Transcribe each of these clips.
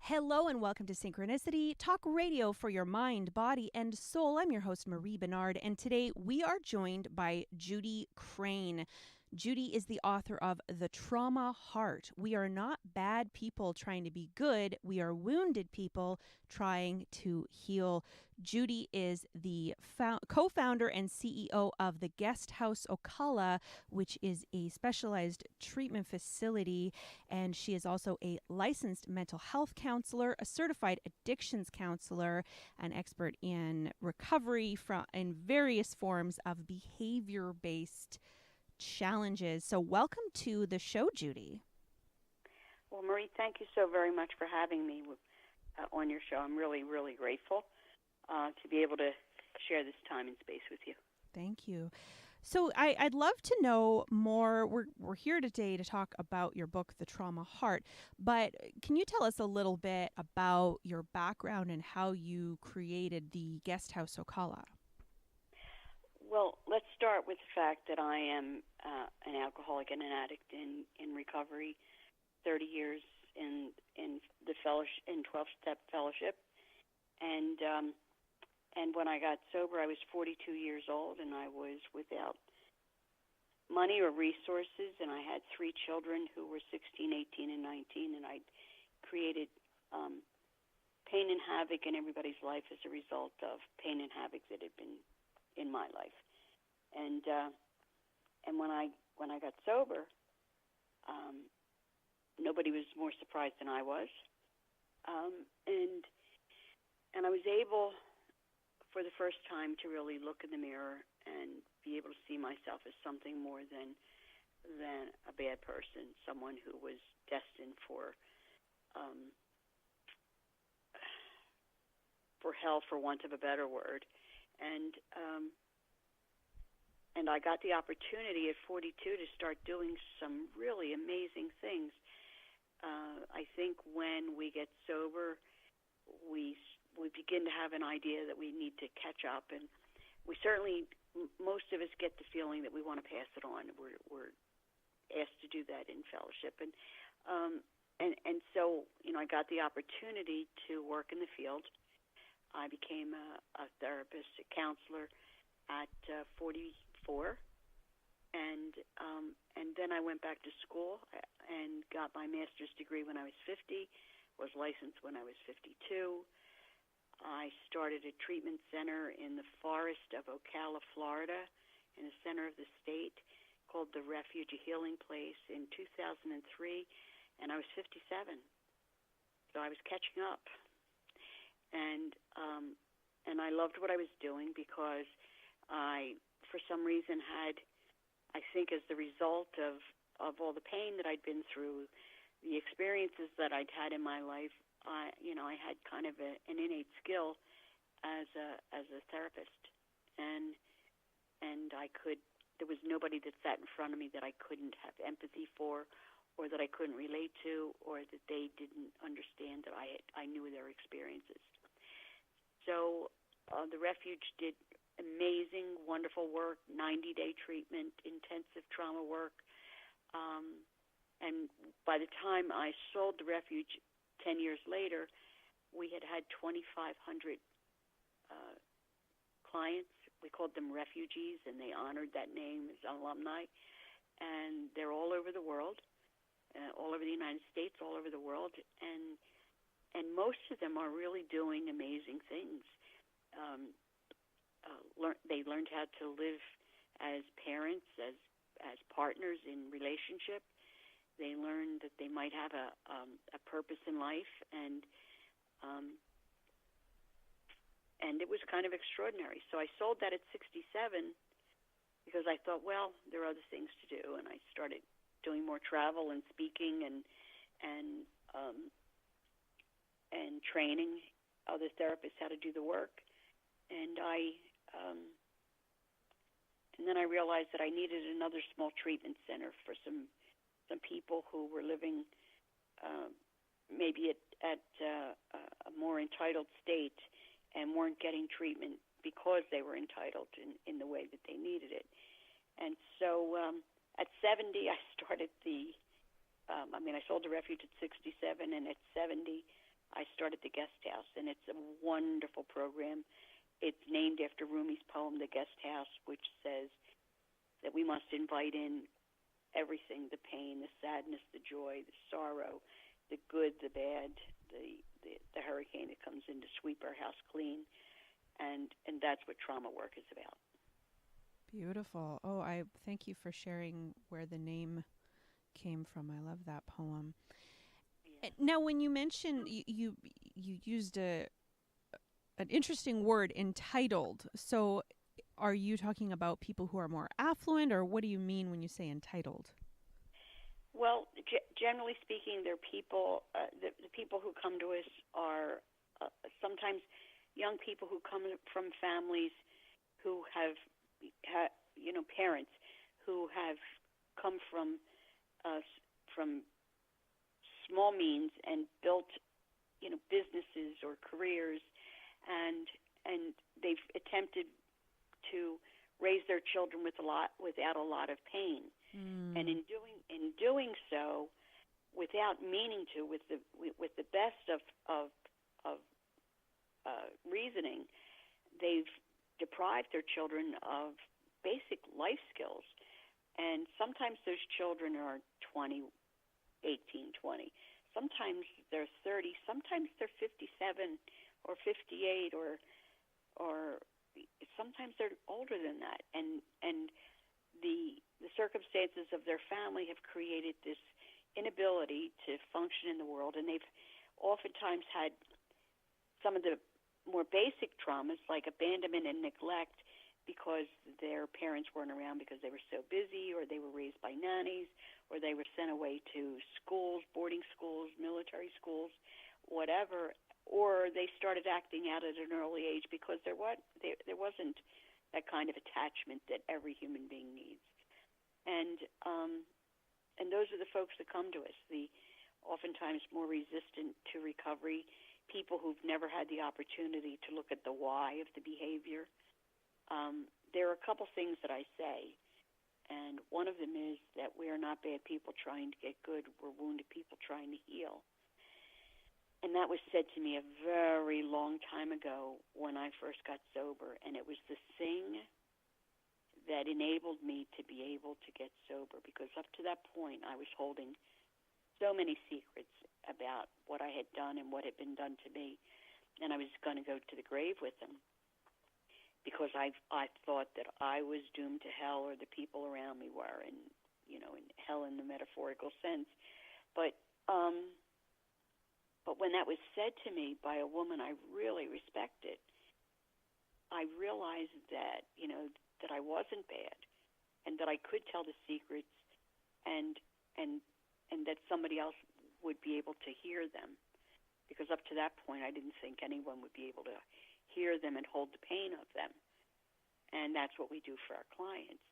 Hello and welcome to Synchronicity, talk radio for your mind, body, and soul. I'm your host, Marie Benard, and today we are joined by Judy Crane. Judy is the author of The Trauma Heart. We are not bad people trying to be good. We are wounded people trying to heal. Judy is the co-founder and CEO of the Guest House Ocala, which is a specialized treatment facility. And she is also a licensed mental health counselor, a certified addictions counselor, an expert in recovery in various forms of behavior-based challenges. So welcome to the show, Judy. Well, Marie, thank you so very much for having me on your show. I'm really, really grateful to be able to share this time and space with you. Thank you. So I'd love to know more. We're here today to talk about your book, The Trauma Heart, but can you tell us a little bit about your background and how you created the Guest House Ocala? Well, let's start with the fact that I am an alcoholic and an addict in recovery, 30 years in the fellowship, in 12-step fellowship, and when I got sober, I was 42 years old, and I was without money or resources, and I had 3 children who were 16, 18, and 19, and I created pain and havoc in everybody's life as a result of pain and havoc that had been in my life. And when I got sober, nobody was more surprised than I was, and I was able, for the first time, to really look in the mirror and be able to see myself as something more than a bad person, someone who was destined for hell, for want of a better word. And I got the opportunity at 42 to start doing some really amazing things. I think when we get sober, we begin to have an idea that we need to catch up, and we certainly, most of us get the feeling that we want to pass it on. We're asked to do that in fellowship, and so I got the opportunity to work in the field. I became a therapist, a counselor at 44, and then I went back to school and got my master's degree when I was 50, was licensed when I was 52. I started a treatment center in the forest of Ocala, Florida, in the center of the state, called the Refuge, a Healing Place, in 2003, and I was 57, so I was catching up. And I loved what I was doing because I, for some reason, had, I think as the result of all the pain that I'd been through, the experiences that I'd had in my life, I had kind of an innate skill as a therapist, and there was nobody that sat in front of me that I couldn't have empathy for, or that I couldn't relate to, or that they didn't understand that I knew their experiences. So the Refuge did amazing, wonderful work, 90-day treatment, intensive trauma work, and by the time I sold the Refuge 10 years later, we had 2,500 clients. We called them refugees, and they honored that name as alumni. And they're all over the world, all over the United States, all over the world. And most of them are really doing amazing things. They learned how to live as parents, as partners in relationship. They learned that they might have a purpose in life, and it was kind of extraordinary. So I sold that at 67 because I thought, well, there are other things to do, and I started doing more travel and speaking and training other therapists how to do the work, and then I realized that I needed another small treatment center for some people who were living maybe at a more entitled state and weren't getting treatment because they were entitled in the way that they needed it. And so at 70, I started I sold the Refuge at 67, and at 70, I started the Guest House, and it's a wonderful program. It's named after Rumi's poem, The Guest House, which says that we must invite in everything, the pain, the sadness, the joy, the sorrow, the good, the bad, the hurricane that comes in to sweep our house clean. And that's what trauma work is about. Beautiful. Oh, I thank you for sharing where the name came from. I love that poem. Yeah. Now, when you mentioned you used an interesting word, entitled. So, are you talking about people who are more affluent, or what do you mean when you say entitled? Well, generally speaking, they're people. The people who come to us are sometimes young people who come from families who have parents who have come from small means and built businesses or careers, and they've attempted to raise their children without a lot of pain, and in doing so, without meaning to, with the best of reasoning, they've deprived their children of basic life skills. And sometimes those children are 18, 20. Sometimes they're 30. Sometimes they're 57 or 58, or sometimes they're older than that. And the circumstances of their family have created this inability to function in the world, and they've oftentimes had some of the more basic traumas like abandonment and neglect because their parents weren't around because they were so busy, or they were raised by nannies, or they were sent away to schools, boarding schools, military schools, whatever, or they started acting out at an early age because there wasn't that kind of attachment that every human being needs. And those are the folks that come to us, the oftentimes more resistant to recovery, people who've never had the opportunity to look at the why of the behavior. There are a couple things that I say, and one of them is that we are not bad people trying to get good. We're wounded people trying to heal. And that was said to me a very long time ago when I first got sober, and it was the thing that enabled me to be able to get sober, because up to that point I was holding so many secrets about what I had done and what had been done to me, and I was going to go to the grave with them because I thought that I was doomed to hell, or the people around me were, and in hell in the metaphorical sense. But when that was said to me by a woman I really respected, I realized that that I wasn't bad, and that I could tell the secrets, and that somebody else would be able to hear them, because up to that point I didn't think anyone would be able to hear them and hold the pain of them. And that's what we do for our clients.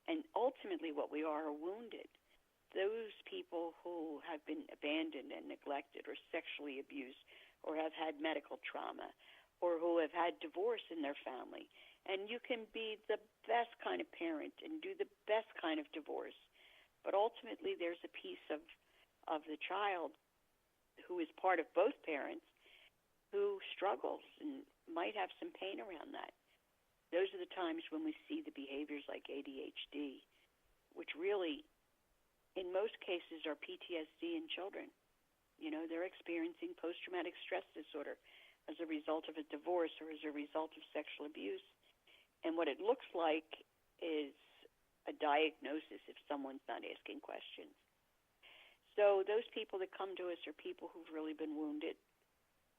And ultimately what we are wounded. Those people who have been abandoned and neglected, or sexually abused, or have had medical trauma, or who have had divorce in their family. And you can be the best kind of parent and do the best kind of divorce, but ultimately there's a piece of the child who is part of both parents who struggles and might have some pain around that. Those are the times when we see the behaviors like ADHD, which really, in most cases, are PTSD in children. They're experiencing post-traumatic stress disorder as a result of a divorce or as a result of sexual abuse. And what it looks like is a diagnosis if someone's not asking questions. So those people that come to us are people who've really been wounded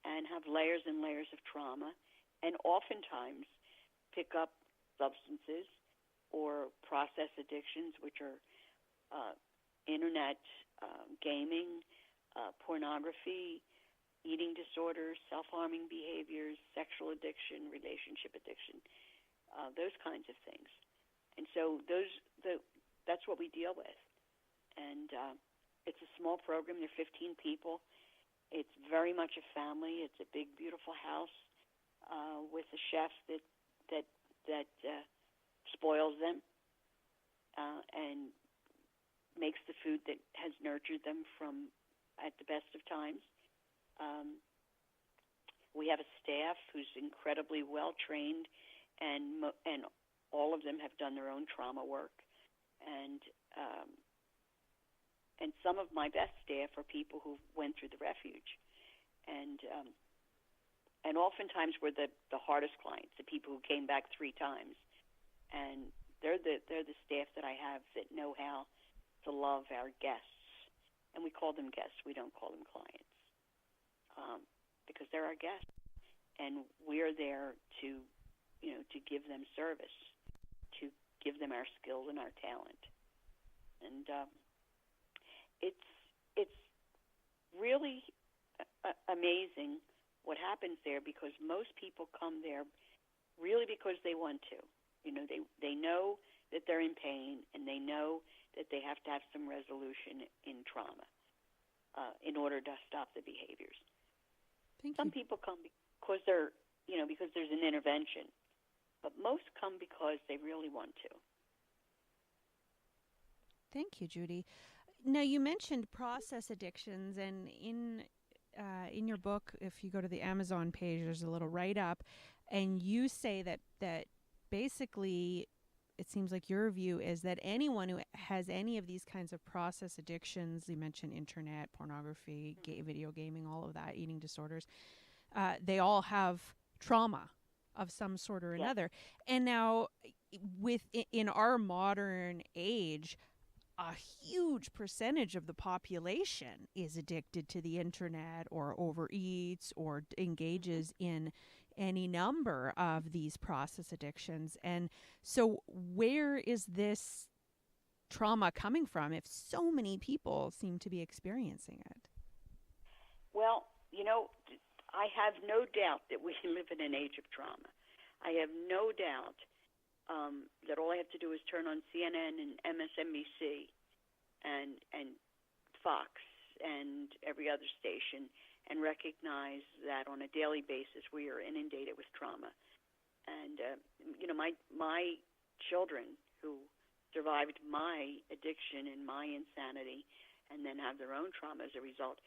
and have layers and layers of trauma, and oftentimes pick up substances or process addictions, which are internet, gaming, pornography, eating disorders, self-harming behaviors, sexual addiction, relationship addiction, those kinds of things. And so that's what we deal with. And it's a small program. There are 15 people. It's very much a family. It's a big, beautiful house with a chef that spoils them and makes the food that has nurtured them from at the best of times. We have a staff who's incredibly well trained, and all of them have done their own trauma work. And some of my best staff are people who went through the refuge, and oftentimes we're the hardest clients, the people who came back 3 times, and they're the staff that I have that know how to love our guests, and we call them guests. We don't call them clients, because they're our guests, and we're there to give them service, to give them our skills and our talent, and it's really amazing what happens there, because most people come there really because they want to. They know that they're in pain, and they know that they have to have some resolution in trauma in order to stop the behaviors. Some people come because because there's an intervention, but most come because they really want to. Thank you, Judy. Now, you mentioned process addictions, and in your book, if you go to the Amazon page, there's a little write-up, and you say that basically it seems like your view is that anyone who has any of these kinds of process addictions, you mentioned internet, pornography, video gaming, all of that, eating disorders, they all have trauma of some sort or another. And now, in our modern age, a huge percentage of the population is addicted to the internet or overeats or engages in any number of these process addictions. And so where is this trauma coming from if so many people seem to be experiencing it? Well, I have no doubt that we live in an age of trauma. I have no doubt that all I have to do is turn on CNN and MSNBC and Fox and every other station and recognize that on a daily basis we are inundated with trauma. And my children who survived my addiction and my insanity and then have their own trauma as a result,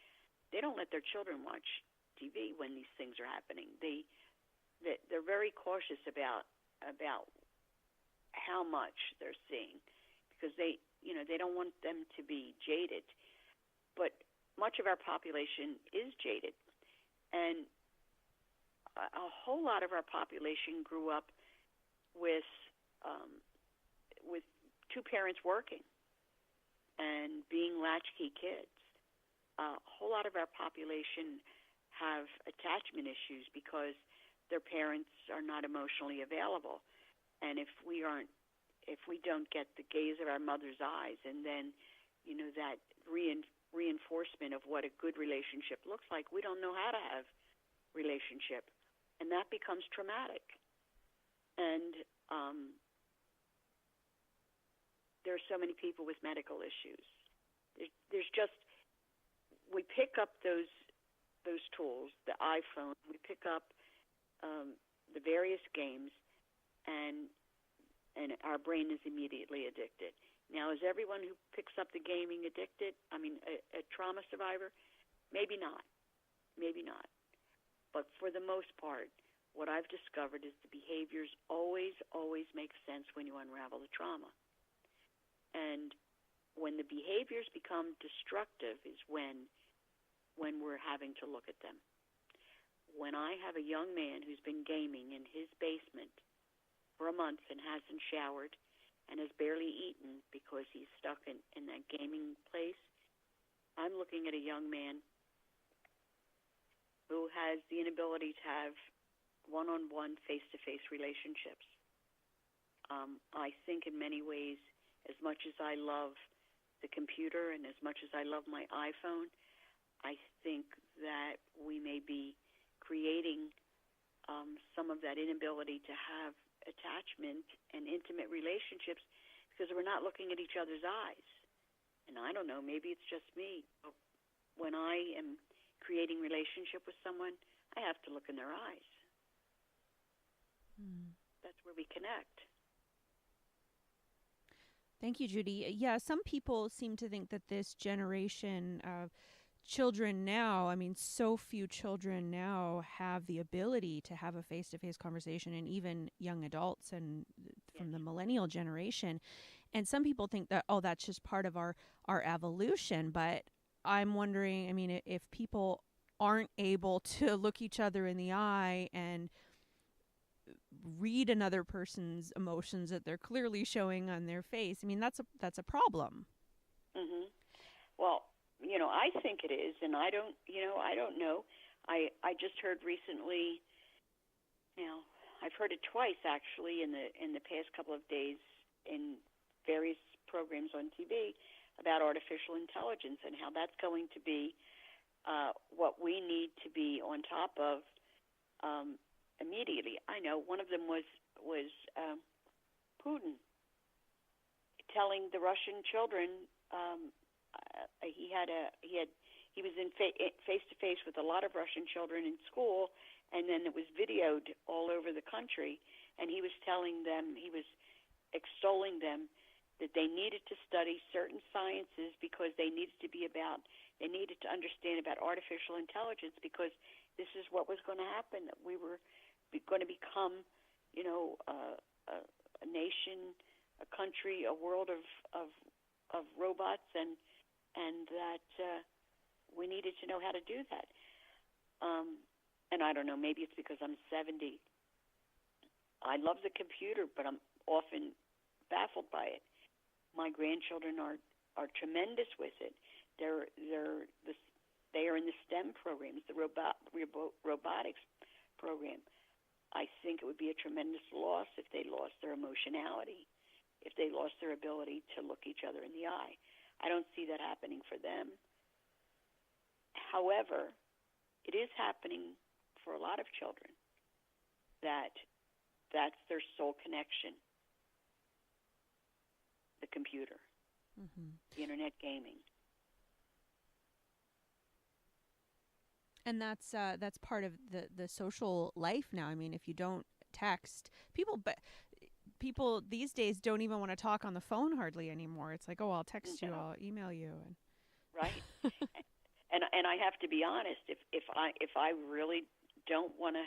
they don't let their children watch TV when these things are happening. They're very cautious about how much they're seeing, because they don't want them to be jaded. But much of our population is jaded, and a whole lot of our population grew up with 2 parents working and being latchkey kids. A whole lot of our population have attachment issues because their parents are not emotionally available. And if we don't get the gaze of our mother's eyes, and then, that reinforcement of what a good relationship looks like, we don't know how to have relationship, and that becomes traumatic. And there are so many people with medical issues. There's just, we pick up those tools, the iPhone, we pick up the various games, and our brain is immediately addicted. Now, is everyone who picks up the gaming addicted? I mean, a trauma survivor? Maybe not. Maybe not. But for the most part, what I've discovered is the behaviors always make sense when you unravel the trauma. And when the behaviors become destructive is when we're having to look at them. When I have a young man who's been gaming in his basement for a month and hasn't showered and has barely eaten because he's stuck in that gaming place, I'm looking at a young man who has the inability to have one-on-one, face-to-face relationships. I think in many ways, as much as I love the computer and as much as I love my iPhone, I think that we may be creating some of that inability to have attachment and intimate relationships because we're not looking at each other's eyes. And I don't know, maybe it's just me. But when I am creating relationship with someone, I have to look in their eyes. That's where we connect. Thank you, Judy. Yeah, some people seem to think that this generation of children now, I mean, so few children now have the ability to have a face-to-face conversation, and even young adults and from the millennial generation. And some people think that, oh, that's just part of our evolution. But I'm wondering, I mean, if people aren't able to look each other in the eye and read another person's emotions that they're clearly showing on their face, I mean, that's a problem. Mhm. Well, I think it is, and I don't know. I just heard recently, I've heard it twice actually in the past couple of days in various programs on TV about artificial intelligence and how that's going to be what we need to be on top of immediately. I know one of them was Putin telling the Russian children he was in face to face with a lot of Russian children in school, and then it was videoed all over the country, and he was telling them, he was extolling them that they needed to study certain sciences because they needed to understand about artificial intelligence, because this is what was going to happen. We were going to become, a nation, a country, a world of robots, and that we needed to know how to do that. And I don't know, maybe it's because I'm 70. I love the computer, but I'm often baffled by it. My grandchildren are tremendous with it. They are in the STEM programs, the robotics program. I think it would be a tremendous loss if they lost their emotionality, if they lost their ability to look each other in the eye. I don't see that happening for them. However, it is happening for a lot of children that's their sole connection, the computer, the internet gaming. And that's part of the social life now. I mean, if you don't text people these days don't even want to talk on the phone hardly anymore. It's like, oh, I'll text you, I'll email you, and right. and I have to be honest. If I really don't want to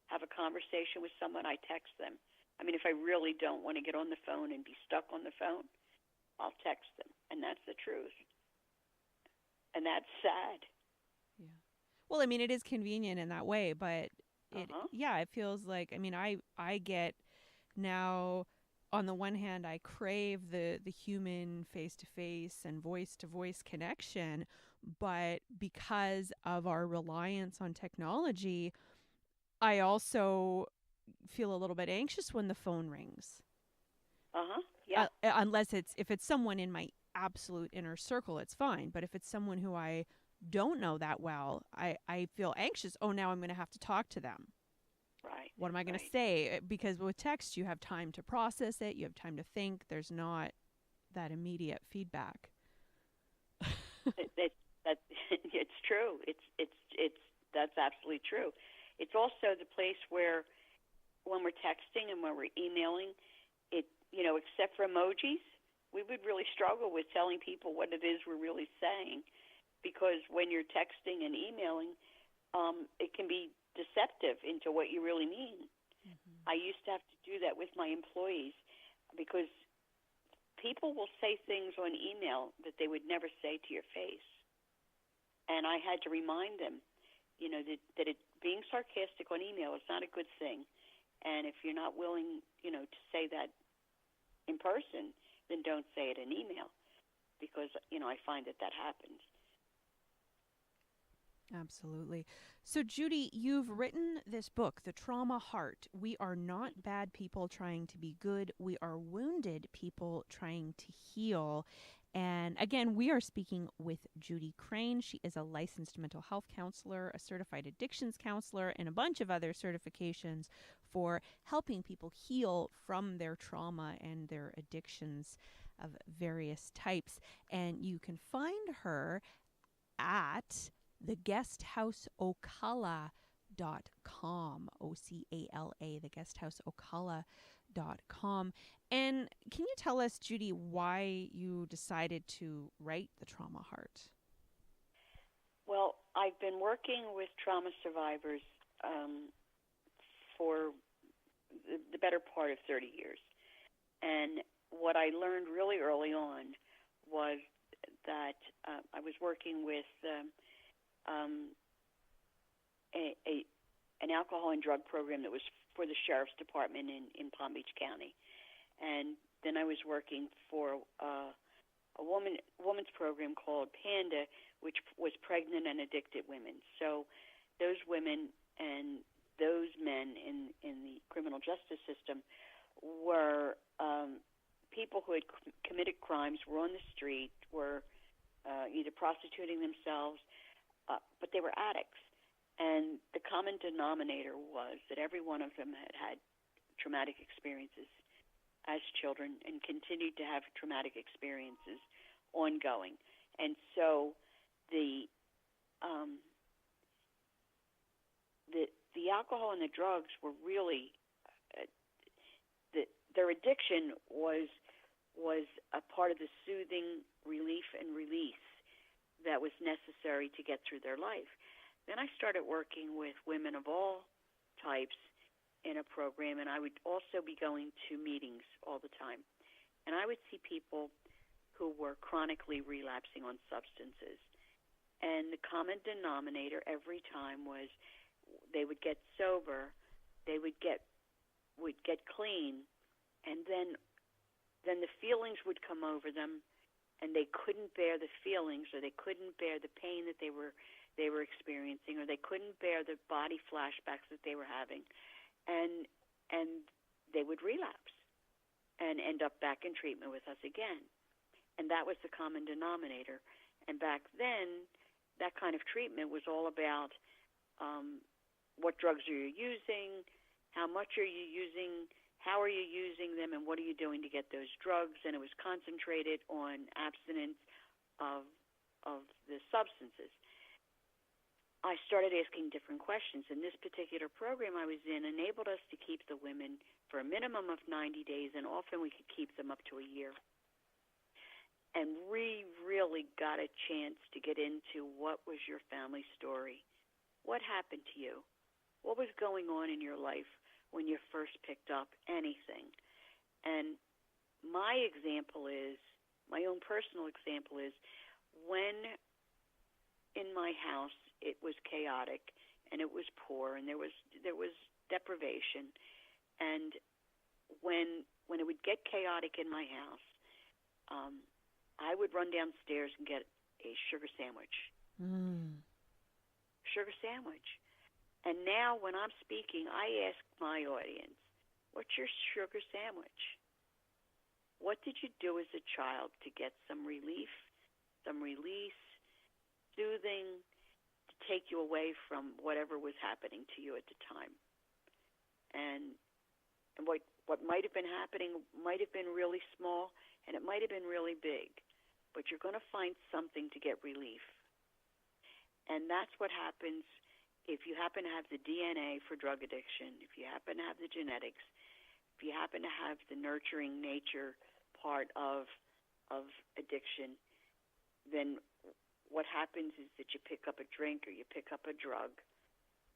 have a conversation with someone, I text them. I mean, if I really don't want to get on the phone and be stuck on the phone, I'll text them, and that's the truth. And that's sad. Yeah. Well, I mean, it is convenient in that way, but it feels like, I mean, I get now, on the one hand, I crave the human face-to-face and voice-to-voice connection, but because of our reliance on technology, I also feel a little bit anxious when the phone rings. Yeah. Unless if it's someone in my absolute inner circle, it's fine. But if it's someone who I don't know that well, I feel anxious. Oh, now I'm going to have to talk to them. Right. What am I going to say? Because with text, you have time to process it. You have time to think. There's not that immediate feedback. It's true. That's absolutely true. It's also the place where, when we're texting and when we're emailing, except for emojis, we would really struggle with telling people what it is we're really saying, because when you're texting and emailing, it can be deceptive into what you really mean. I used to have to do that with my employees, because people will say things on email that they would never say to your face. And I had to remind them, that being sarcastic on email is not a good thing. And if you're not willing, to say that in person, then don't say it in email, because, I find that happens. Absolutely. So, Judy, you've written this book, The Trauma Heart. We are not bad people trying to be good. We are wounded people trying to heal. And again, we are speaking with Judy Crane. She is a licensed mental health counselor, a certified addictions counselor, and a bunch of other certifications for helping people heal from their trauma and their addictions of various types. And you can find her at the Guest House Ocala.com, OCALA, the Guest House Ocala.com. And can you tell us, Judy, why you decided to write The Trauma Heart? Well, I've been working with trauma survivors for the better part of 30 years. And what I learned really early on was that I was working with an alcohol and drug program that was for the Sheriff's Department in Palm Beach County. And then I was working for a woman's program called Panda, which was pregnant and addicted women. So those women and those men in the criminal justice system were people who had committed crimes, were on the street, were either prostituting themselves, but they were addicts. And the common denominator was that every one of them had had traumatic experiences as children and continued to have traumatic experiences ongoing. And so the alcohol and the drugs were really their addiction was a part of the soothing relief and release that was necessary to get through their life. Then I started working with women of all types in a program, and I would also be going to meetings all the time. And I would see people who were chronically relapsing on substances. And the common denominator every time was they would get sober, they would get clean, and then the feelings would come over them, and they couldn't bear the feelings, or they couldn't bear the pain that they were experiencing, or they couldn't bear the body flashbacks that they were having, and they would relapse and end up back in treatment with us again. And that was the common denominator. And back then, that kind of treatment was all about what drugs are you using, how much are you using, how are you using them, and what are you doing to get those drugs? And it was concentrated on abstinence of the substances. I started asking different questions, and this particular program I was in enabled us to keep the women for a minimum of 90 days, and often we could keep them up to a year. And we really got a chance to get into what was your family story. What happened to you? What was going on in your life when you first picked up anything? And my example is, my own personal example is, when in my house it was chaotic and it was poor and there was deprivation, and when it would get chaotic in my house, I would run downstairs and get a sugar sandwich. Sugar sandwich. And now when I'm speaking, I ask my audience, what's your sugar sandwich? What did you do as a child to get some relief, some release, soothing, to take you away from whatever was happening to you at the time? And what might have been happening might have been really small, and it might have been really big, but you're going to find something to get relief. And that's what happens if you happen to have the DNA for drug addiction, if you happen to have the genetics, if you happen to have the nurturing nature part of addiction, then what happens is that you pick up a drink or you pick up a drug.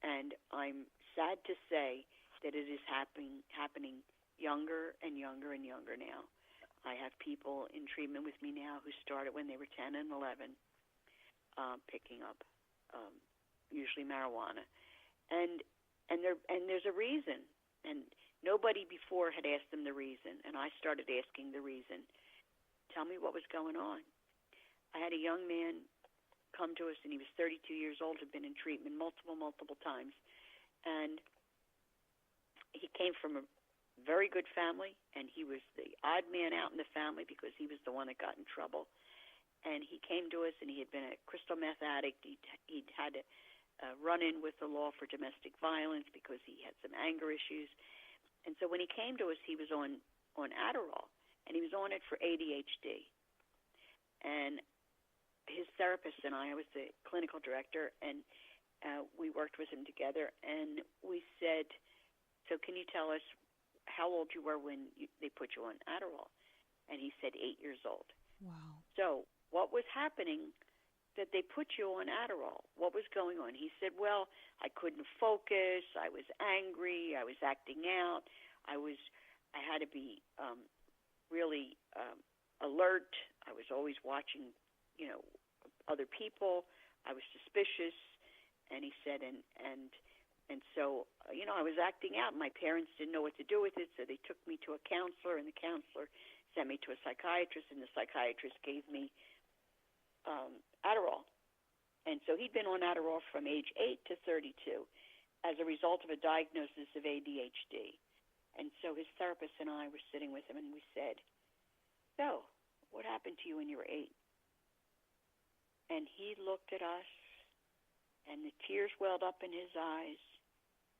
And I'm sad to say that it is happening younger and younger and younger now. I have people in treatment with me now who started when they were 10 and 11, picking up usually marijuana, and there's a reason, and nobody before had asked them the reason, and I started asking the reason. Tell me what was going on. I had a young man come to us, and he was 32 years old, had been in treatment multiple times, and he came from a very good family, and he was the odd man out in the family because he was the one that got in trouble. And he came to us, and he had been a crystal meth addict. He'd had a run-in with the law for domestic violence because he had some anger issues. And so when he came to us, he was on Adderall, and he was on it for ADHD. And his therapist and I was the clinical director, and we worked with him together, and we said, so can you tell us how old you were when they put you on Adderall? And he said 8 years old. Wow. So what was happening that they put you on Adderall. What was going on? He said, well, I couldn't focus. I was angry. I was acting out. I had to be really alert. I was always watching, other people. I was suspicious. And he said, and so, I was acting out. My parents didn't know what to do with it, so they took me to a counselor, and the counselor sent me to a psychiatrist, and the psychiatrist gave me Adderall. And so he'd been on Adderall from age 8 to 32 as a result of a diagnosis of ADHD. And so his therapist and I were sitting with him, and we said, so, what happened to you when you were 8? And he looked at us, and the tears welled up in his eyes,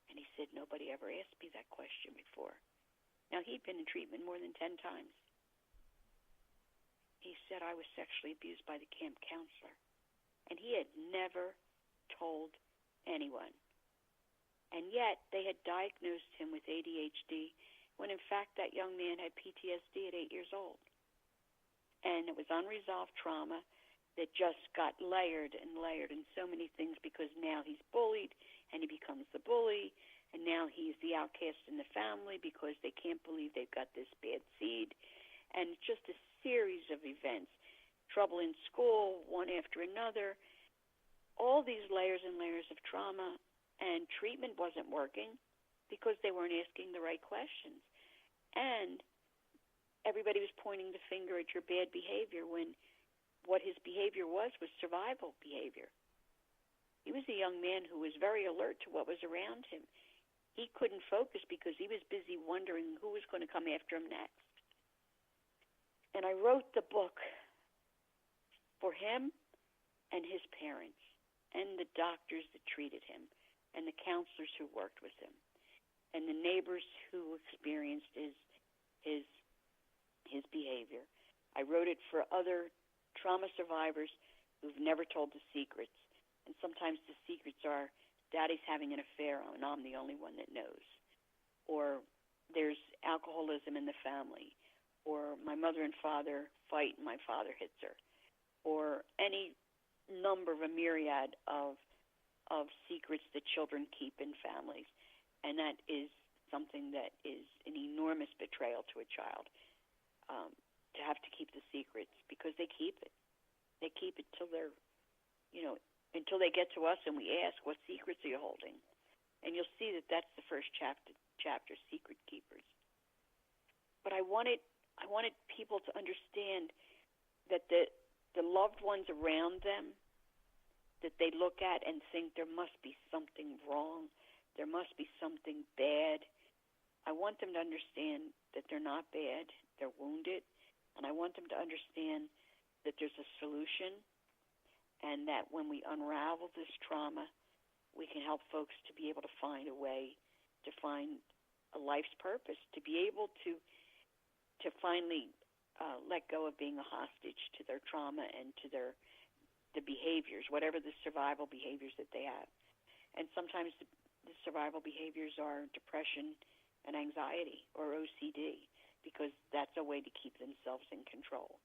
and he said, nobody ever asked me that question before. Now, he'd been in treatment more than 10 times. He said, I was sexually abused by the camp counselor. And he had never told anyone. And yet, they had diagnosed him with ADHD when, in fact, that young man had PTSD at 8 years old. And it was unresolved trauma that just got layered and so many things, because now he's bullied, and he becomes the bully, and now he's the outcast in the family because they can't believe they've got this bad seed. And just a series of events, trouble in school, one after another, all these layers and layers of trauma, and treatment wasn't working because they weren't asking the right questions. And everybody was pointing the finger at your bad behavior when what his behavior was survival behavior. He was a young man who was very alert to what was around him. He couldn't focus because he was busy wondering who was going to come after him next. And I wrote the book for him and his parents and the doctors that treated him and the counselors who worked with him and the neighbors who experienced his behavior. I wrote it for other trauma survivors who've never told the secrets. And sometimes the secrets are, Daddy's having an affair and I'm the only one that knows. Or there's alcoholism in the family. Or my mother and father fight and my father hits her. Or any number of a myriad of secrets that children keep in families. And that is something that is an enormous betrayal to a child, to have to keep the secrets, because they keep it. They keep it till they're, until they get to us and we ask, what secrets are you holding? And you'll see that that's the first chapter, Secret Keepers. But I wanted people to understand that the loved ones around them, that they look at and think there must be something wrong, there must be something bad. I want them to understand that they're not bad, they're wounded, and I want them to understand that there's a solution, and that when we unravel this trauma, we can help folks to be able to find a way to find a life's purpose, to be able to finally let go of being a hostage to their trauma and to the behaviors, whatever the survival behaviors that they have. And sometimes the survival behaviors are depression and anxiety or OCD, because that's a way to keep themselves in control.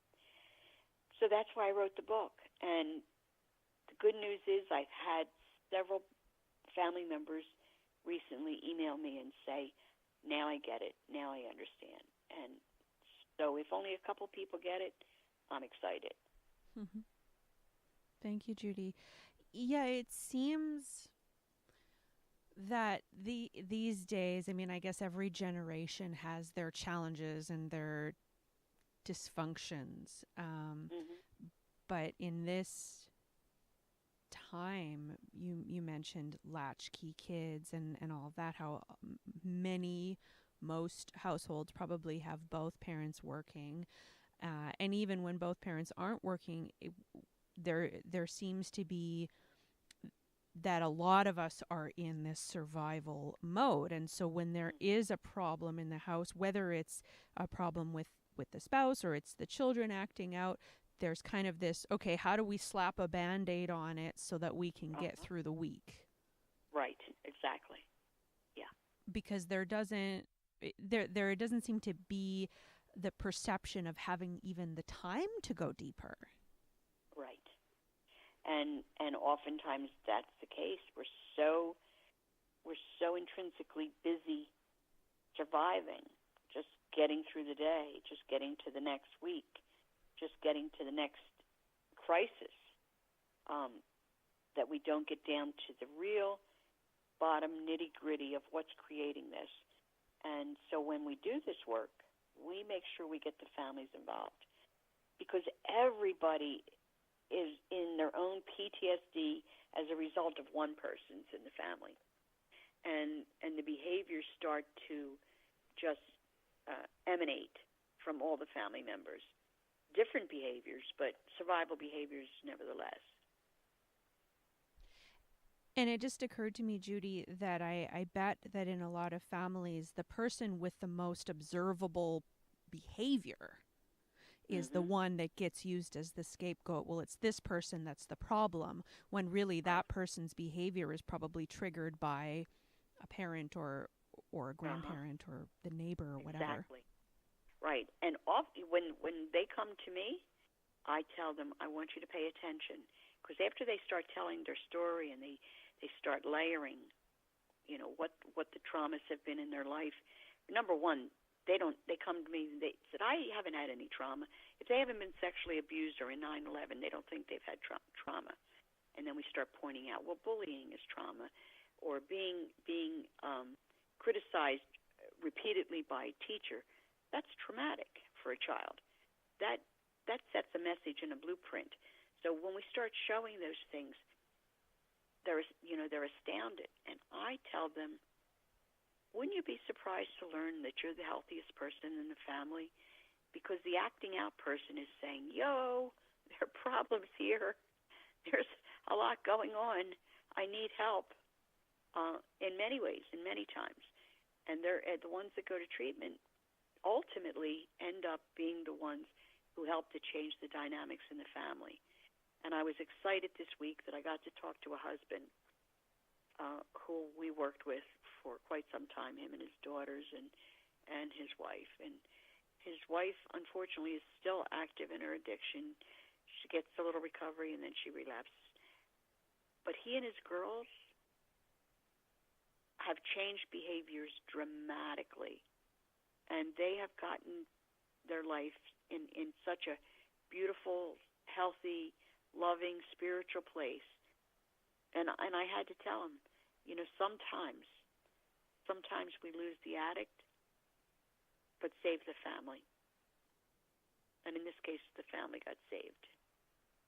So that's why I wrote the book. And the good news is I've had several family members recently email me and say, now I get it, now I understand. And so if only a couple people get it, I'm excited. Mm-hmm. Thank you, Judy. Yeah, it seems that these days, I mean, I guess every generation has their challenges and their dysfunctions. But in this time, you mentioned latchkey kids and all of that, how most households probably have both parents working. And even when both parents aren't working, there seems to be that a lot of us are in this survival mode. And so when there is a problem in the house, whether it's a problem with the spouse or it's the children acting out, there's kind of this, okay, how do we slap a Band-Aid on it so that we can get through the week? Right, exactly. Yeah. Because there doesn't seem to be the perception of having even the time to go deeper. Right. And oftentimes that's the case. We're so intrinsically busy surviving, just getting through the day, just getting to the next week, just getting to the next crisis, that we don't get down to the real bottom nitty-gritty of what's creating this. And so when we do this work, we make sure we get the families involved, because everybody is in their own PTSD as a result of one person's in the family. And the behaviors start to just emanate from all the family members. Different behaviors, but survival behaviors nevertheless. And it just occurred to me, Judy, that I bet that in a lot of families, the person with the most observable behavior is the one that gets used as the scapegoat. Well, it's this person that's the problem, when really that person's behavior is probably triggered by a parent or a grandparent or the neighbor or whatever. Exactly. Right. And often when they come to me, I tell them, I want you to pay attention. Because after they start telling their story and they start layering, what the traumas have been in their life, number one, they come to me and they said, I haven't had any trauma. If they haven't been sexually abused or in 9/11, they don't think they've had trauma. And then we start pointing out, well, bullying is trauma, or being criticized repeatedly by a teacher, that's traumatic for a child. That sets a message and a blueprint. So when we start showing those things, they're astounded. And I tell them, wouldn't you be surprised to learn that you're the healthiest person in the family? Because the acting out person is saying, yo, there are problems here. There's a lot going on. I need help in many ways, in many times. And they're the ones that go to treatment ultimately end up being the ones who help to change the dynamics in the family. And I was excited this week that I got to talk to a husband who we worked with for quite some time, him and his daughters and his wife. And his wife, unfortunately, is still active in her addiction. She gets a little recovery, and then she relapses. But he and his girls have changed behaviors dramatically. And they have gotten their life in such a beautiful, healthy, loving, spiritual place. And I had to tell him, sometimes we lose the addict, but save the family. And in this case, the family got saved.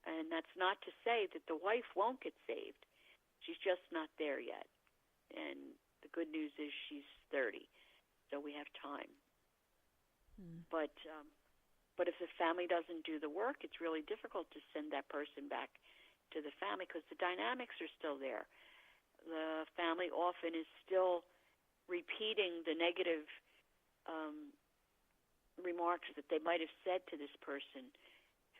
And that's not to say that the wife won't get saved. She's just not there yet. And the good news is she's 30, so we have time. But if the family doesn't do the work, it's really difficult to send that person back to the family because the dynamics are still there. The family often is still repeating the negative remarks that they might have said to this person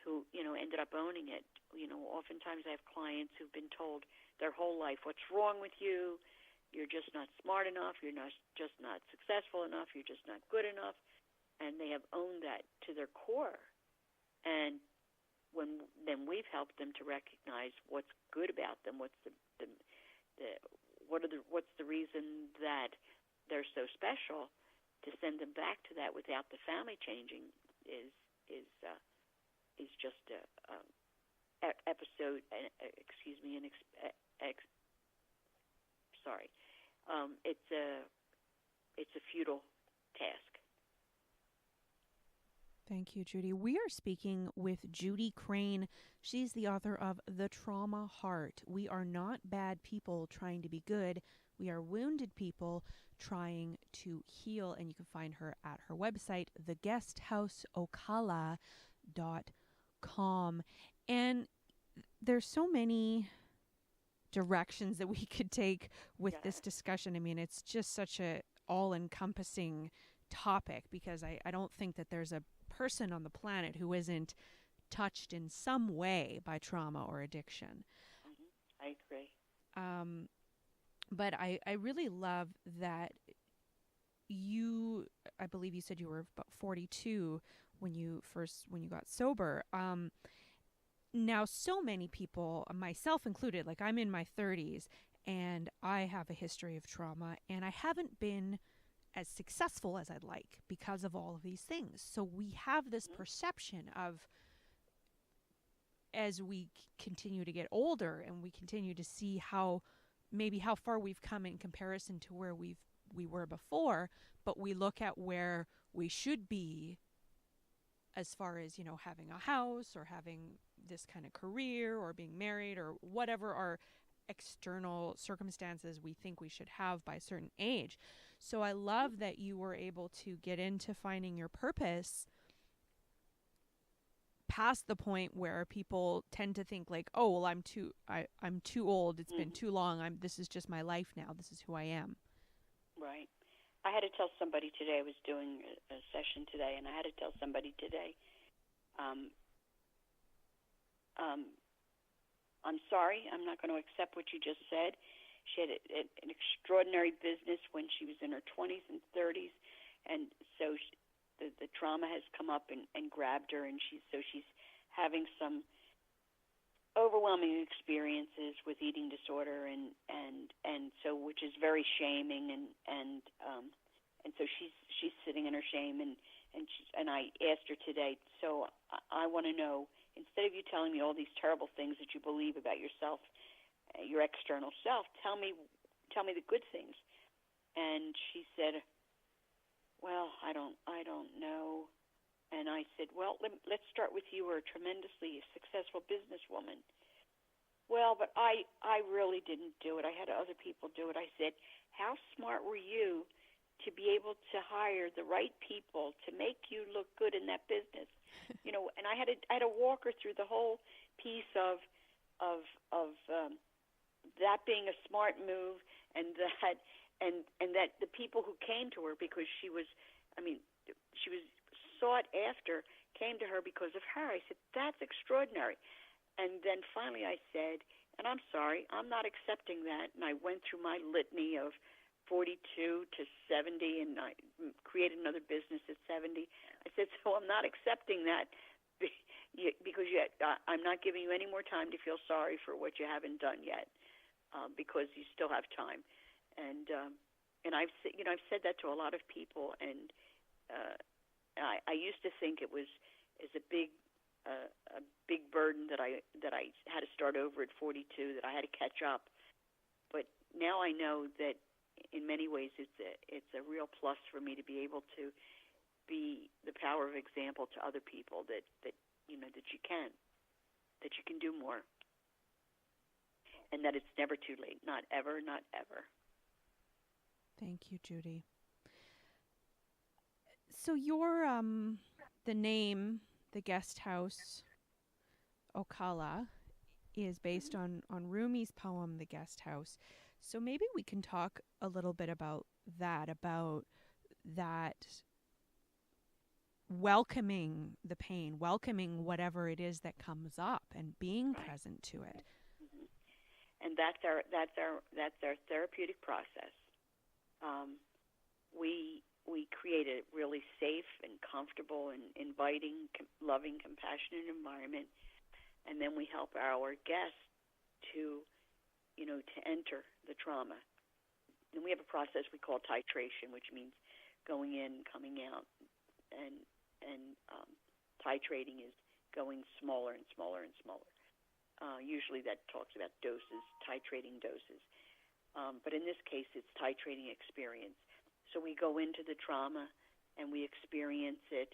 who, ended up owning it. Oftentimes I have clients who've been told their whole life, what's wrong with you? You're just not smart enough. You're just not successful enough. You're just not good enough. And they have owned that to their core. And then we've helped them to recognize what's good about them, what's the reason that they're so special. To send them back to that without the family changing is just it's a futile task. Thank you, Judy. We are speaking with Judy Crane. She's the author of The Trauma Heart. We are not bad people trying to be good. We are wounded people trying to heal. And you can find her at her website, theguesthouseocala.com. And there's so many directions that we could take with this discussion. I mean, it's just such a all-encompassing topic because I don't think that there's a person on the planet who isn't touched in some way by trauma or addiction. I agree. But I really love that I believe you said you were about 42 when you got sober. Now, so many people, myself included, like I'm in my 30s and I have a history of trauma and I haven't been as successful as I'd like because of all of these things. So we have this perception of, as we continue to get older and we continue to see how maybe how far we've come in comparison to where we were before, but we look at where we should be as far as, having a house or having this kind of career or being married or whatever our external circumstances we think we should have by a certain age. So I love that you were able to get into finding your purpose past the point where people tend to think like, oh, well, I'm too old. It's been too long. This is just my life now. This is who I am. Right. I had to tell somebody today, I was doing a session today, and I had to tell somebody today, I'm sorry, I'm not going to accept what you just said. She had an extraordinary business when she was in her 20s and 30s, and so the trauma has come up and grabbed her, and she's having some overwhelming experiences with eating disorder, and so, which is very shaming, and so she's sitting in her shame, and I asked her today, so I want to know, instead of you telling me all these terrible things that you believe about yourself, your external self, tell me the good things. And she said, well, I don't know. And I said, well, let's start with you. You're a tremendously successful businesswoman. Well, but I really didn't do it. I had other people do it. I said, how smart were you to be able to hire the right people to make you look good in that business? And I had to walk her through the whole piece of that being a smart move, and that the people who came to her because she was sought after, came to her because of her. I said, that's extraordinary. And then finally I said, and I'm sorry, I'm not accepting that. And I went through my litany of 42 to 70, and I created another business at 70. I said, so I'm not accepting that because I'm not giving you any more time to feel sorry for what you haven't done yet, because you still have time. And I've said that to a lot of people, and I used to think it was a big burden that I had to start over at 42, that I had to catch up. But now I know that in many ways it's a real plus for me to be able to be the power of example to other people that you can do more, and that it's never too late. Not ever, not ever. Thank you, Judy. So your the name, the Guest House Ocala, is based on Rumi's poem, The Guest House. So maybe we can talk a little bit about that welcoming the pain, welcoming whatever it is that comes up, and being present to it. Mm-hmm. And that's our therapeutic process. We create a really safe and comfortable and inviting, loving, compassionate environment, and then we help our guests to enter the trauma. And we have a process we call titration, which means going in, coming out, and titrating is going smaller and smaller and smaller. Usually that talks about doses, titrating doses. But in this case, it's titrating experience. So we go into the trauma and we experience it,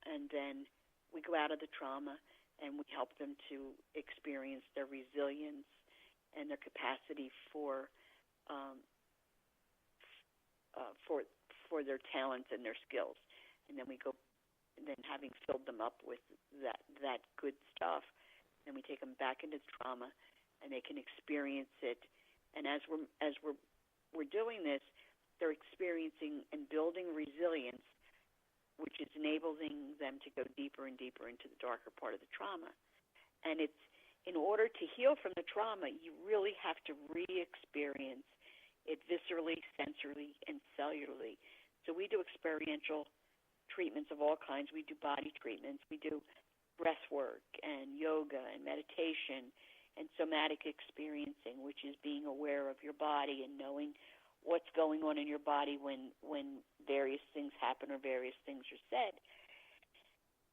and then we go out of the trauma and we help them to experience their resilience and their capacity for their talents and their skills. And then we go, and then having filled them up with that good stuff, then we take them back into the trauma, and they can experience it. And as we're doing this, they're experiencing and building resilience, which is enabling them to go deeper and deeper into the darker part of the trauma. And it's, in order to heal from the trauma, you really have to re-experience it viscerally, sensorily, and cellularly. So we do experiential treatments of all kinds. We do body treatments. We do breath work and yoga and meditation and somatic experiencing, which is being aware of your body and knowing what's going on in your body when various things happen or various things are said.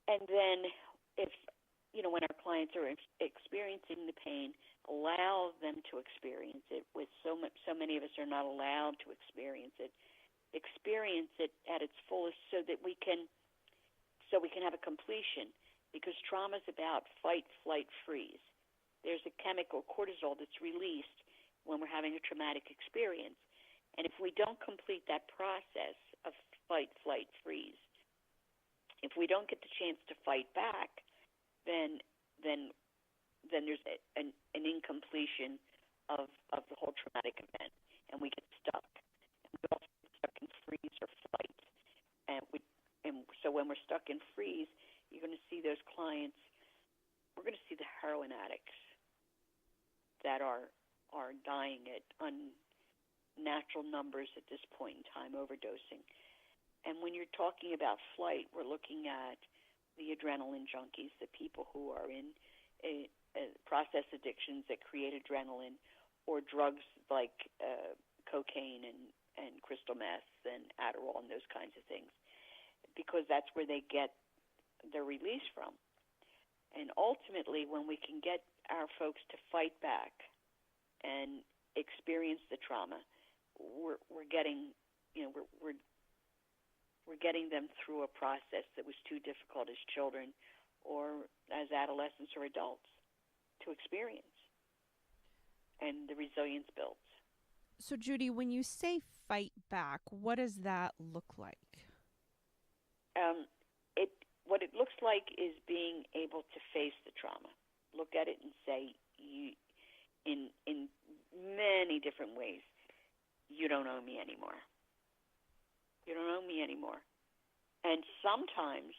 And then if, when our clients are experiencing the pain, allow them to experience it. With so many of us are not allowed to experience it. Experience it at its fullest so we can have a completion, because trauma is about fight, flight, freeze. There's a chemical, cortisol, that's released when we're having a traumatic experience. And if we don't complete that process of fight, flight, freeze, if we don't get the chance to fight back, then there's an incompletion of the whole traumatic event, and we get stuck. And we also get stuck in freeze or flight. And so when we're stuck in freeze, you're going to see those clients. We're going to see the heroin addicts that are dying at unnatural numbers at this point in time, overdosing. And when you're talking about flight, we're looking at the adrenaline junkies, the people who are in process addictions that create adrenaline, or drugs like cocaine and crystal meth and Adderall and those kinds of things, because that's where they get their release from. And ultimately, when we can get our folks to fight back and experience the trauma, we're getting them through a process that was too difficult as children or as adolescents or adults to experience, and the resilience builds. So, Judy, when you say fight back, what does that look like? What it looks like is being able to face the trauma, look at it and say, in many different ways, you don't owe me anymore. You don't owe me anymore. And sometimes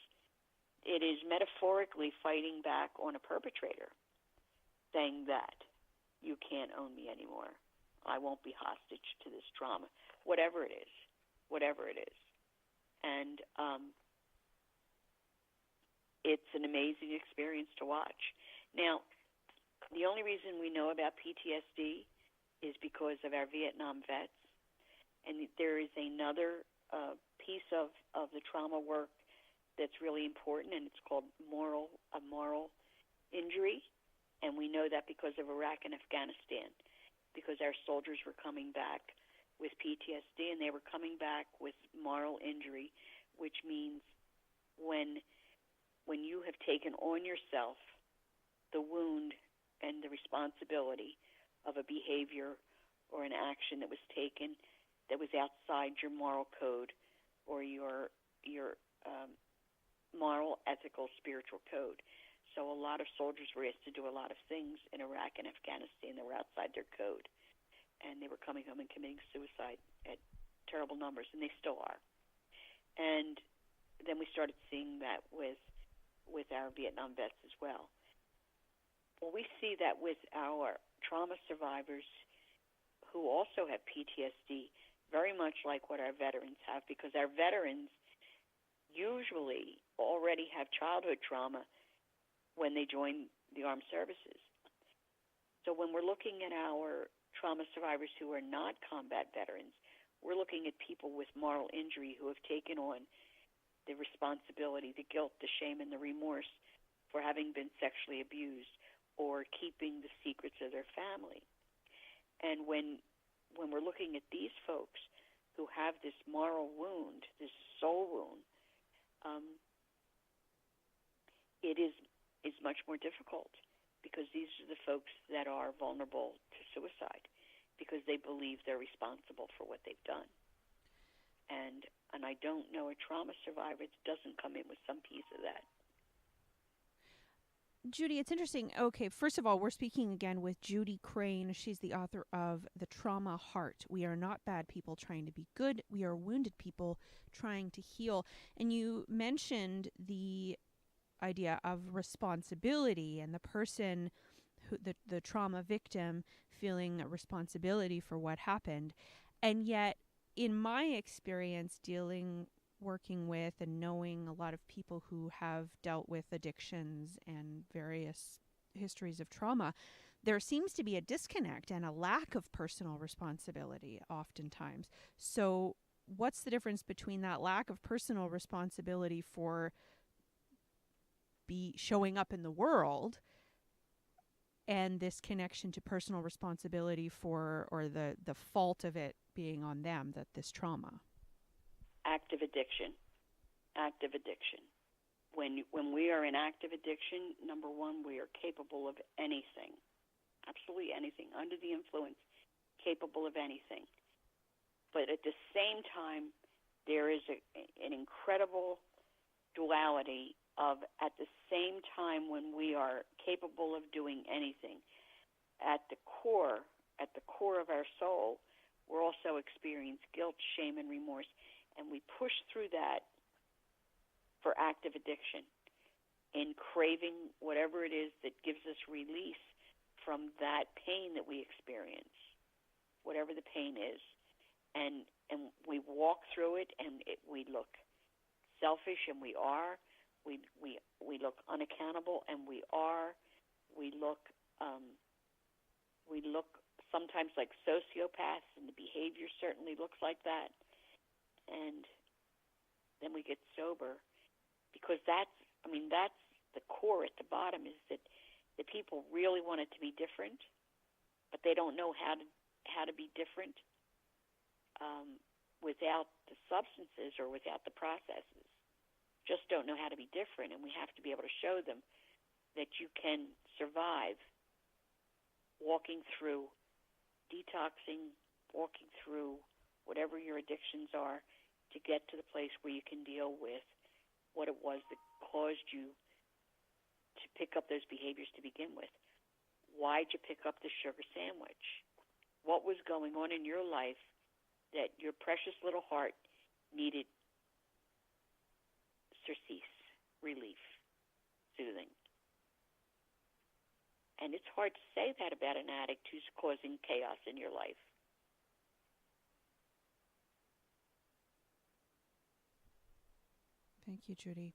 it is metaphorically fighting back on a perpetrator, saying that you can't own me anymore. I won't be hostage to this trauma, whatever it is. And it's an amazing experience to watch. Now, the only reason we know about PTSD is because of our Vietnam vets. And there is another piece of the trauma work that's really important, and it's called a moral injury. And we know that because of Iraq and Afghanistan, because our soldiers were coming back with PTSD, and they were coming back with moral injury, which means when you have taken on yourself the wound and the responsibility of a behavior or an action that was taken that was outside your moral code or your moral, ethical, spiritual code. So a lot of soldiers were asked to do a lot of things in Iraq and Afghanistan that were outside their code, and they were coming home and committing suicide at terrible numbers, and they still are. And then we started seeing that with our Vietnam vets as well. Well, we see that with our trauma survivors who also have PTSD, very much like what our veterans have, because our veterans usually already have childhood trauma when they join the armed services. So when we're looking at our trauma survivors who are not combat veterans, we're looking at people with moral injury who have taken on the responsibility, the guilt, the shame, and the remorse for having been sexually abused or keeping the secrets of their family. And when we're looking at these folks who have this moral wound, this soul wound, it is much more difficult, because these are the folks that are vulnerable to suicide because they believe they're responsible for what they've done. And I don't know a trauma survivor that doesn't come in with some piece of that. Judy, it's interesting. Okay, first of all, we're speaking again with Judy Crane. She's the author of The Trauma Heart. We are not bad people trying to be good. We are wounded people trying to heal. And you mentioned the idea of responsibility and the person, the trauma victim, feeling a responsibility for what happened. And yet, in my experience dealing working with and knowing a lot of people who have dealt with addictions and various histories of trauma, there seems to be a disconnect and a lack of personal responsibility oftentimes. So, what's the difference between that lack of personal responsibility for be showing up in the world and this connection to personal responsibility for, or the fault of it being on them, that this trauma? Active addiction. Active addiction. When we are in active addiction, number one, we are capable of anything. Absolutely anything. Under the influence, capable of anything. But at the same time, there is an incredible duality of, at the same time when we are capable of doing anything, at the core of our soul, we're also experiencing guilt, shame, and remorse, and we push through that for active addiction in craving whatever it is that gives us release from that pain that we experience, whatever the pain is, and we walk through it, and we look selfish, and we are. We look unaccountable, and we are. We look sometimes like sociopaths, and the behavior certainly looks like that. And then we get sober, because that's the core at the bottom, is that the people really want it to be different, but they don't know how to be different without the substances or without the processes. Just don't know how to be different, and we have to be able to show them that you can survive walking through detoxing, walking through whatever your addictions are, to get to the place where you can deal with what it was that caused you to pick up those behaviors to begin with. Why'd you pick up the sugar sandwich? What was going on in your life that your precious little heart needed surcease, relief, soothing? And it's hard to say that about an addict who's causing chaos in your life. Thank you, Judy.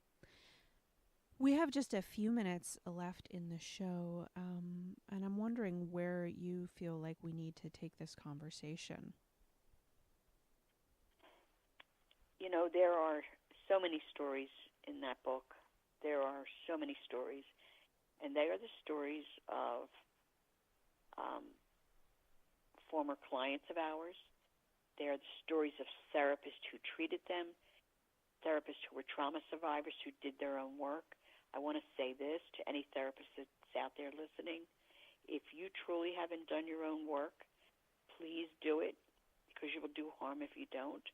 We have just a few minutes left in the show, and I'm wondering where you feel like we need to take this conversation. You know, there are so many stories in that book. There are so many stories, and they are the stories of former clients of ours. They are the stories of therapists who treated them, therapists who were trauma survivors who did their own work. I want to say this to any therapist that's out there listening. If you truly haven't done your own work, please do it, because you will do harm if you don't.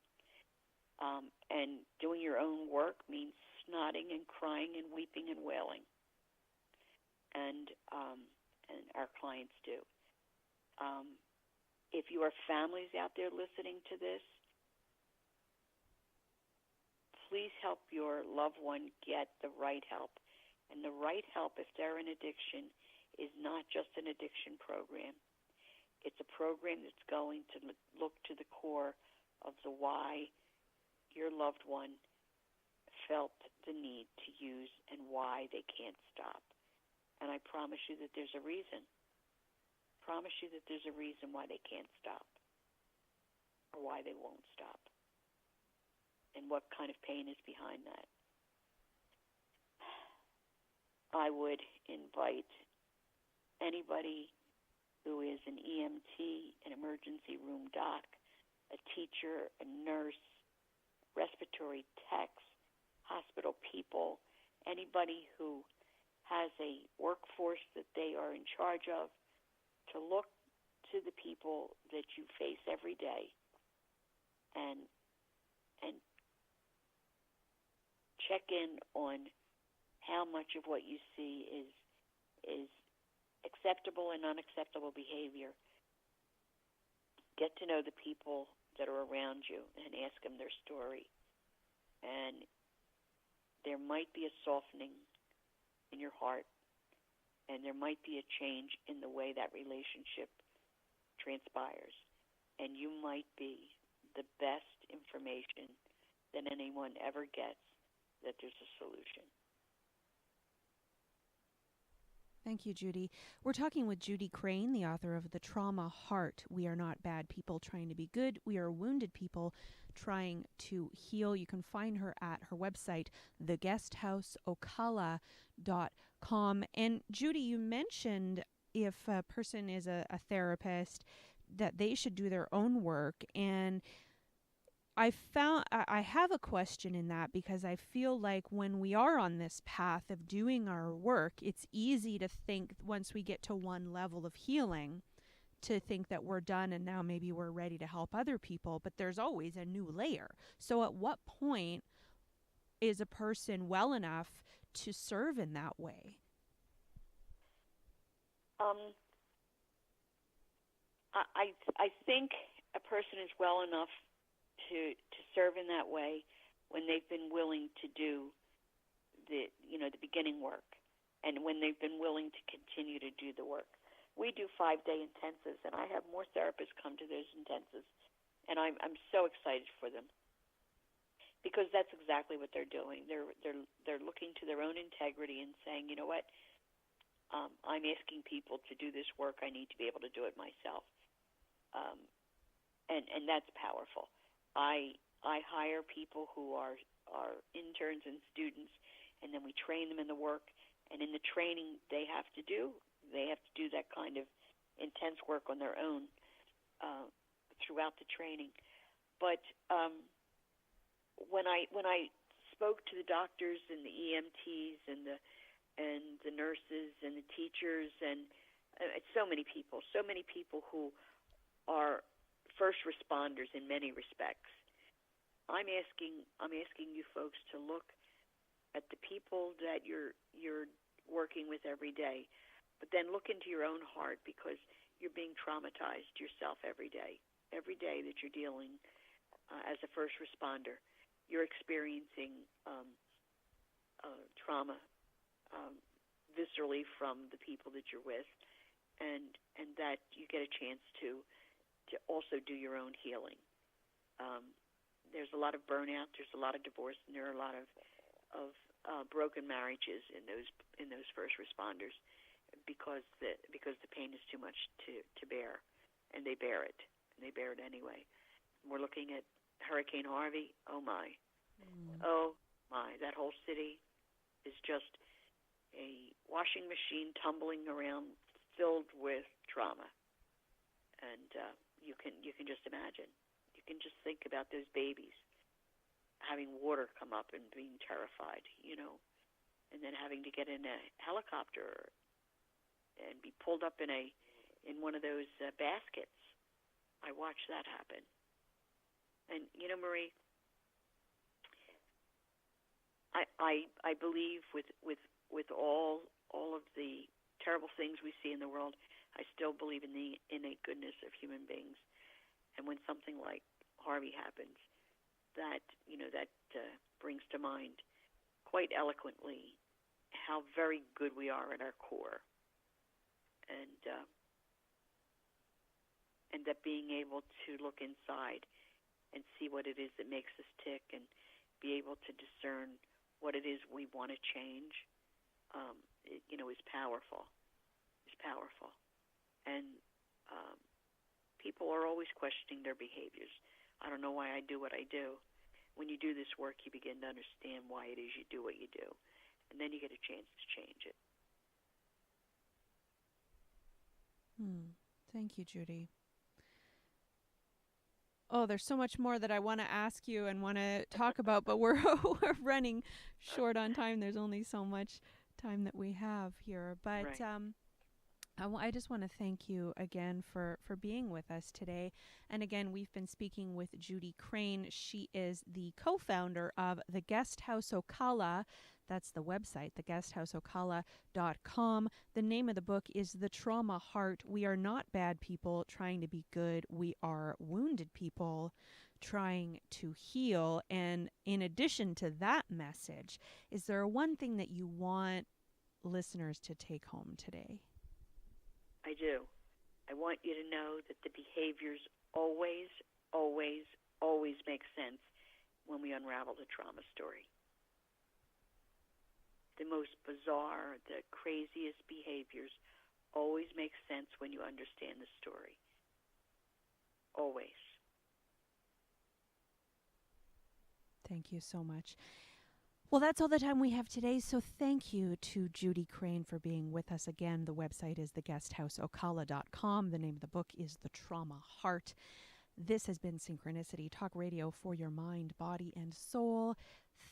And doing your own work means snotting and crying and weeping and wailing. And our clients do. If you are families out there listening to this, please help your loved one get the right help. And the right help, if they're in addiction, is not just an addiction program. It's a program that's going to look to the core of the why your loved one felt the need to use and why they can't stop. And I promise you that there's a reason. Promise you that there's a reason why they can't stop, or why they won't stop, and what kind of pain is behind that. I would invite anybody who is an EMT, an emergency room doc, a teacher, a nurse, respiratory techs, hospital people, anybody who has a workforce that they are in charge of, to look to the people that you face every day and check in on how much of what you see is acceptable and unacceptable behavior. Get to know the people that are around you and ask them their story. And there might be a softening in your heart, and there might be a change in the way that relationship transpires. And you might be the best information than anyone ever gets that there's a solution. Thank you, Judy. We're talking with Judy Crane, the author of The Trauma Heart. We are not bad people trying to be good. We are wounded people trying to heal. You can find her at her website, theguesthouseocala.com. And Judy, you mentioned if a person is a therapist, that they should do their own work. And I have a question in that, because I feel like when we are on this path of doing our work, it's easy to think once we get to one level of healing to think that we're done and now maybe we're ready to help other people, but there's always a new layer. So at what point is a person well enough to serve in that way? I think a person is well enough to serve in that way when they've been willing to do the beginning work, and when they've been willing to continue to do the work. We do 5-day intensives, and I have more therapists come to those intensives, and I'm so excited for them, because that's exactly what they're doing. They're looking to their own integrity and saying, you know what, I'm asking people to do this work. I need to be able to do it myself, and that's powerful. I hire people who are interns and students, and then we train them in the work. And in the training they have to do that kind of intense work on their own throughout the training. But when I spoke to the doctors and the EMTs and the nurses and the teachers and so many people who are first responders in many respects, I'm asking you folks to look at the people that you're working with every day, but then look into your own heart, because you're being traumatized yourself every day that you're dealing as a first responder. You're experiencing trauma viscerally from the people that you're with, and that you get a chance to also do your own healing. There's a lot of burnout, there's a lot of divorce, and there are a lot of broken marriages in those first responders, because the pain is too much to bear, and they bear it anyway. We're looking at Hurricane Harvey. Oh my, that whole city is just a washing machine tumbling around, filled with trauma, and you can just imagine. You can just think about those babies having water come up and being terrified, and then having to get in a helicopter and be pulled up in one of those baskets. I watched that happen. And Marie, I believe with all of the terrible things we see in the world, I still believe in the innate goodness of human beings. And when something like Harvey happens, that brings to mind quite eloquently how very good we are at our core, and that being able to look inside and see what it is that makes us tick, and be able to discern what it is we want to change, is powerful. Is powerful, and people are always questioning their behaviors. I don't know why I do what I do. When you do this work, you begin to understand why it is you do what you do, and then you get a chance to change it. Thank you, Judy. Oh, there's so much more that I want to ask you and want to talk about, but we're running short on time. There's only so much time that we have here. But right. I just want to thank you again for being with us today. And again, we've been speaking with Judy Crane. She is the co-founder of the Guest House Ocala. That's the website, theguesthouseocala.com. The name of the book is The Trauma Heart. We are not bad people trying to be good. We are wounded people trying to heal. And in addition to that message, is there one thing that you want listeners to take home today? I do. I want you to know that the behaviors always, always, always make sense when we unravel the trauma story. The most bizarre, the craziest behaviors always make sense when you understand the story. Always. Thank you so much. Well, that's all the time we have today, so thank you to Judy Crane for being with us again. The website is theguesthouseocala.com. The name of the book is The Trauma Heart. This has been Synchronicity, talk radio for your mind, body, and soul.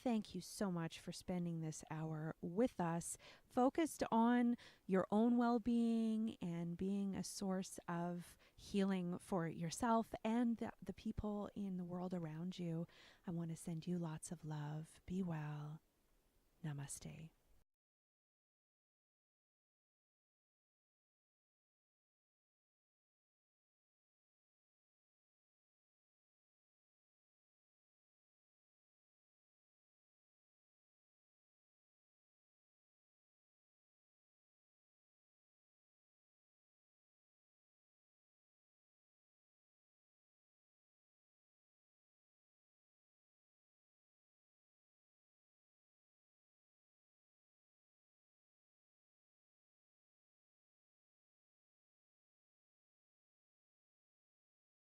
Thank you so much for spending this hour with us, focused on your own well-being and being a source of healing for yourself and the people in the world around you. I want to send you lots of love. Be well. Namaste.